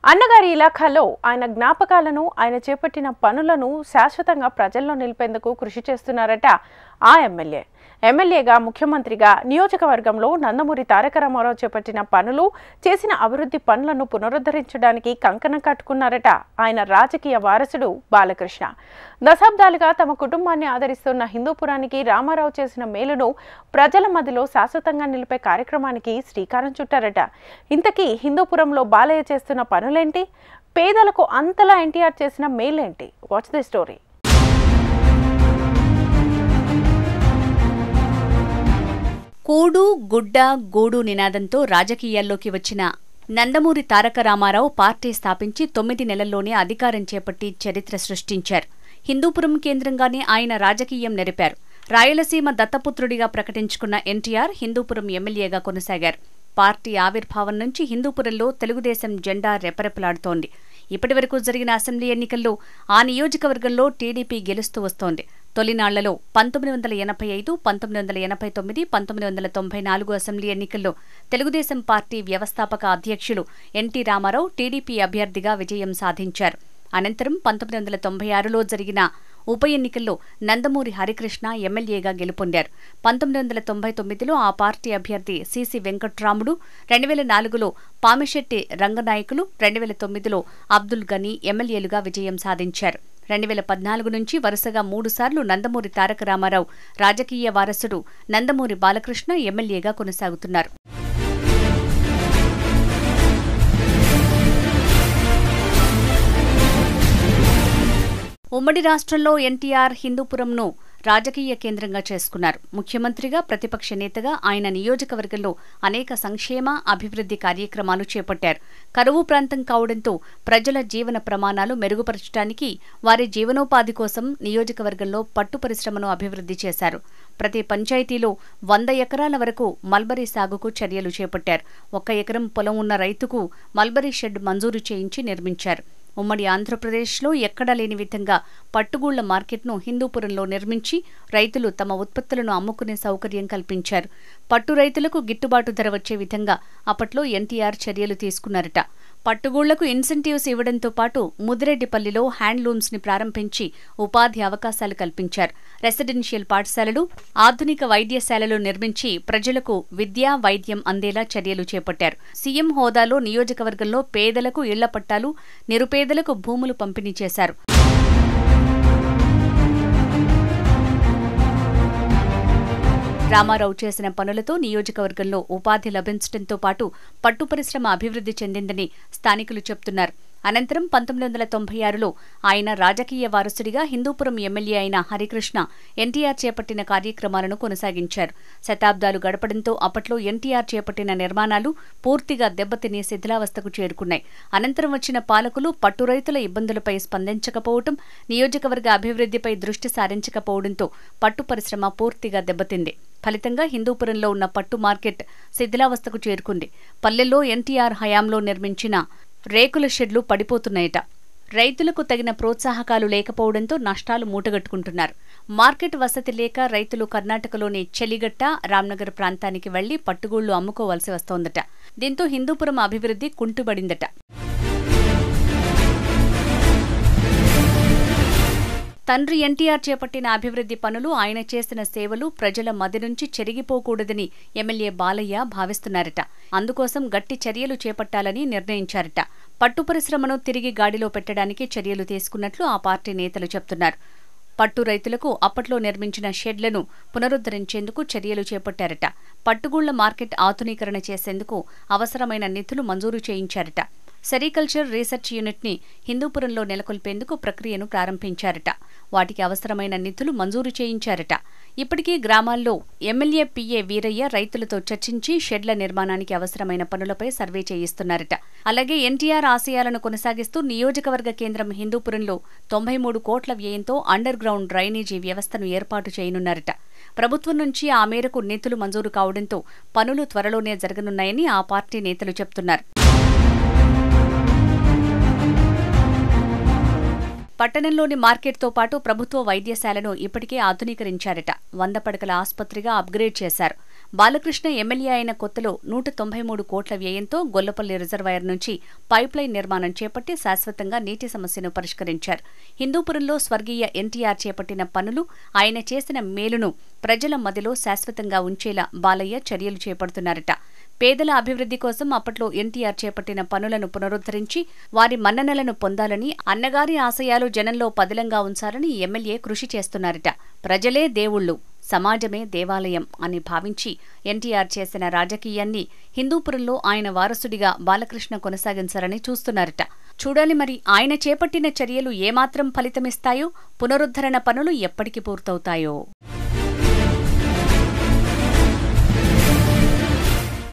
అన్నగారి ఇలాఖాలో ఆయన జ్ఞాపకాలను ఆయన చేపట్టిన పనులను శాశ్వతంగా ప్రజల్లో నిలిపేందుకు కృషి చేస్తున్నారట ఆ ఎమ్మెల్యేగా ముఖ్యమంత్రిగా నియోజకవర్గంలో నందమూరి తారక రామారావు చేపట్టిన పనులు చేసిన అభివృద్ధి పనులను పునరుద్ధరించడానికి కంకణం కట్టుకున్నారట ఆయన రాజకీయ వారసుడు బాలకృష్ణ. దశాబ్దాలుగా తమ కుటుంబాన్ని ఆదరిస్తున్న హిందూపురానికి రామారావు చేసిన మేలును ప్రజల మధ్యలో శాశ్వతంగా నిలిపే కార్యక్రమానికి శ్రీకారం చుట్టారట. ఇంతకీ హిందూపురంలో బాలయ్య చేస్తున్న పనులేంటి? పేదలకు అంతలా ఎన్టీఆర్ చేసిన మేలేంటి? Watch the story. కూడు గుడ్డ గూడు నినాదంతో రాజకీయాల్లోకి వచ్చిన నందమూరి తారక రామారావు పార్టీ స్థాపించి 9 నెలల్లోనే అధికారం చేపట్టి చరిత్ర సృష్టించారు. హిందూపురం కేంద్రంగానే ఆయన రాజకీయం నెరిపారు. రాయలసీమ దత్తపుత్రుడిగా ప్రకటించుకున్న ఎన్టీఆర్ హిందూపురం ఎమ్మెల్యేగా కొనసాగారు. పార్టీ ఆవిర్భావం నుంచి హిందూపురంలో తెలుగుదేశం జెండా రెపరెపలాడుతోంది. ఇప్పటివరకు జరిగిన అసెంబ్లీ ఎన్నికల్లో ఆ నియోజకవర్గంలో టీడీపీ గెలుస్తూ వస్తోంది. తొలినాళ్లలో 1985, 1989, 1994 అసెంబ్లీ ఎన్నికల్లో తెలుగుదేశం పార్టీ వ్యవస్థాపక అధ్యక్షులు ఎన్టీ రామారావు టీడీపీ అభ్యర్థిగా విజయం సాధించారు. అనంతరం 1996లో జరిగిన ఉప ఎన్నికల్లో నందమూరి హరికృష్ణ ఎమ్మెల్యేగా గెలుపొందారు. 1999లో ఆ పార్టీ అభ్యర్థి సిసి వెంకట్రాముడు, 2004లో పామిశెట్టి రంగనాయకులు, 2009లో అబ్దుల్ గనీ ఎమ్మెల్యేలుగా విజయం సాధించారు. 2014 నుంచి వరుసగా 3 సార్లు నందమూరి తారక రామారావు రాజకీయ వారసుడు నందమూరి బాలకృష్ణ ఎమ్మెల్యేగా కొనసాగుతున్నారు. ఉమ్మడి రాష్ట్రంలో ఎన్టీఆర్ హిందూపురంను రాజకీయ కేంద్రంగా చేసుకున్నారు. ముఖ్యమంత్రిగా, ప్రతిపక్ష నేతగా ఆయన నియోజకవర్గంలో అనేక సంక్షేమ, అభివృద్ధి కార్యక్రమాలు చేపట్టారు. కరువు ప్రాంతం కావడంతో ప్రజల జీవన ప్రమాణాలు మెరుగుపరచడానికి, వారి జీవనోపాధి కోసం నియోజకవర్గంలో పట్టు పరిశ్రమను అభివృద్ధి చేశారు. ప్రతి పంచాయతీలో 100 ఎకరాల వరకు మల్బరీ సాగుకు చర్యలు చేపట్టారు. 1 ఎకరం పొలం ఉన్న రైతుకు మల్బరీ షెడ్ మంజూరు చేయించి నిర్మించారు. ఉమ్మడి ఆంధ్రప్రదేశ్లో ఎక్కడా లేని విధంగా పట్టుగూళ్ల మార్కెట్ను హిందూపురంలో నిర్మించి రైతులు తమ ఉత్పత్తులను అమ్ముకునే సౌకర్యం కల్పించారు. పట్టు రైతులకు గిట్టుబాటు ధర వచ్చే విధంగా అప్పట్లో ఎన్టీఆర్ చర్యలు తీసుకున్నారట. పట్టుగూళ్లకు ఇన్సెంటివ్స్ ఇవ్వడంతో పాటు ముదిరెడ్డిపల్లిలో హ్యాండ్లూమ్స్ ని ప్రారంభించి ఉపాధి అవకాశాలు కల్పించారు. రెసిడెన్షియల్ పాఠశాలలు, ఆధునిక వైద్యశాలలు నిర్మించి ప్రజలకు విద్య, వైద్యం అందేలా చర్యలు చేపట్టారు. సీఎం హోదాలో నియోజకవర్గంలో పేదలకు ఇళ్ల పట్టాలు, నిరుపేదలకు భూములు పంపిణీ చేశారు. రామారావు చేసిన పనులతో నియోజకవర్గంలో ఉపాధి లభించడంతో పాటు పట్టు పరిశ్రమ అభివృద్ధి చెందిందని స్థానికులు చెప్తున్నారు. అనంతరం 1996లో ఆయన రాజకీయ వారసుడిగా హిందూపురం ఎమ్మెల్యే అయిన హరికృష్ణ ఎన్టీఆర్ చేపట్టిన కార్యక్రమాలను కొనసాగించారు. శతాబ్దాలు గడపడంతో అప్పట్లో ఎన్టీఆర్ చేపట్టిన నిర్మాణాలు పూర్తిగా దెబ్బతిని శిథిలావస్థకు చేరుకున్నాయి. అనంతరం వచ్చిన పాలకులు పట్టు రైతుల ఇబ్బందులపై స్పందించకపోవడం, నియోజకవర్గ అభివృద్ధిపై దృష్టి సారించకపోవడంతో పట్టు పరిశ్రమ పూర్తిగా దెబ్బతింది. ఫలితంగా హిందూపురంలో ఉన్న పట్టు మార్కెట్ శిథిలావస్థకు చేరుకుంది. పల్లెల్లో ఎన్టీఆర్ హయాంలో నిర్మించిన రేకుల షెడ్లు పడిపోతున్నాయట. రైతులకు తగిన ప్రోత్సాహకాలు లేకపోవడంతో నష్టాలు మూటగట్టుకుంటున్నారు. మార్కెట్ వసతి లేక రైతులు కర్ణాటకలోని చెలిగట్ట, రామ్నగర్ ప్రాంతానికి వెళ్లి పట్టుగూళ్లు అమ్ముకోవాల్సి వస్తోందట. దీంతో హిందూపురం అభివృద్ధి కుంటుబడిందట. తండ్రి ఎన్టీఆర్ చేపట్టిన అభివృద్ధి పనులు, ఆయన చేసిన సేవలు ప్రజల మధ్య నుంచి చెరిగిపోకూడదని ఎమ్మెల్యే బాలయ్య భావిస్తున్నారట. అందుకోసం గట్టి చర్యలు చేపట్టాలని నిర్ణయించారట. పట్టు పరిశ్రమను తిరిగి గాడిలో పెట్టడానికి చర్యలు తీసుకున్నట్లు ఆ పార్టీ నేతలు చెప్తున్నారు. పట్టు రైతులకు అప్పట్లో నిర్మించిన షెడ్లను పునరుద్ధరించేందుకు చర్యలు చేపట్టారట. పట్టుగూళ్ల మార్కెట్ ఆధునీకరణ చేసేందుకు అవసరమైన నిధులు మంజూరు చేయించారట. సెరికల్చర్ రీసెర్చ్ యూనిట్ని హిందూపురంలో నెలకొల్పేందుకు ప్రక్రియను ప్రారంభించారట. వాటికి అవసరమైన నిధులు మంజూరు చేయించారట. ఇప్పటికీ గ్రామాల్లో ఎమ్మెల్యే పిఏ వీరయ్య రైతులతో చర్చించి షెడ్ల నిర్మాణానికి అవసరమైన పనులపై సర్వే చేయిస్తున్నారట. అలాగే ఎన్టీఆర్ ఆశయాలను కొనసాగిస్తూ నియోజకవర్గ కేంద్రం హిందూపురంలో 93 కోట్ల వ్యయంతో అండర్ గ్రౌండ్ డ్రైనేజీ వ్యవస్థను ఏర్పాటు చేయనున్నారట. ప్రభుత్వం నుంచి ఆ మేరకు నిధులు మంజూరు కావడంతో పనులు త్వరలోనే జరగనున్నాయని ఆ పార్టీ నేతలు చెప్తున్నారు. పట్టణంలోని మార్కెట్తో పాటు ప్రభుత్వ వైద్యశాలను ఇప్పటికే ఆధునీకరించారట. 100 పడకల ఆసుపత్రిగా అప్గ్రేడ్ చేశారు. బాలకృష్ణ ఎమ్మెల్యే అయిన కొత్తలో 193 కోట్ల వ్యయంతో గొల్లపల్లి రిజర్వాయర్ నుంచి పైప్లైన్ నిర్మాణం చేపట్టి శాశ్వతంగా నీటి సమస్యను పరిష్కరించారు. హిందూపురంలో స్వర్గీయ ఎన్టీఆర్ చేపట్టిన పనులు, ఆయన చేసిన మేలును ప్రజల మదిలో శాశ్వతంగా ఉంచేలా బాలయ్య చర్యలు చేపడుతున్నారట. పేదల అభివృద్ధి కోసం అప్పట్లో ఎన్టీఆర్ చేపట్టిన పనులను పునరుద్ధరించి వారి మన్ననలను పొందాలని, అన్నగారి ఆశయాలు జనంలో పదిలంగా ఉంచాలని ఎమ్మెల్యే కృషి చేస్తున్నారట. ప్రజలే దేవుళ్లు, సమాజమే దేవాలయం అని భావించి ఎన్టీఆర్ చేసిన రాజకీయాన్ని హిందూపురంలో ఆయన వారసుడిగా బాలకృష్ణ కొనసాగించాలని చూస్తున్నారట. చూడాలి మరి ఆయన చేపట్టిన చర్యలు ఏమాత్రం ఫలితమిస్తాయో, పునరుద్ధరణ పనులు ఎప్పటికి పూర్తవుతాయో.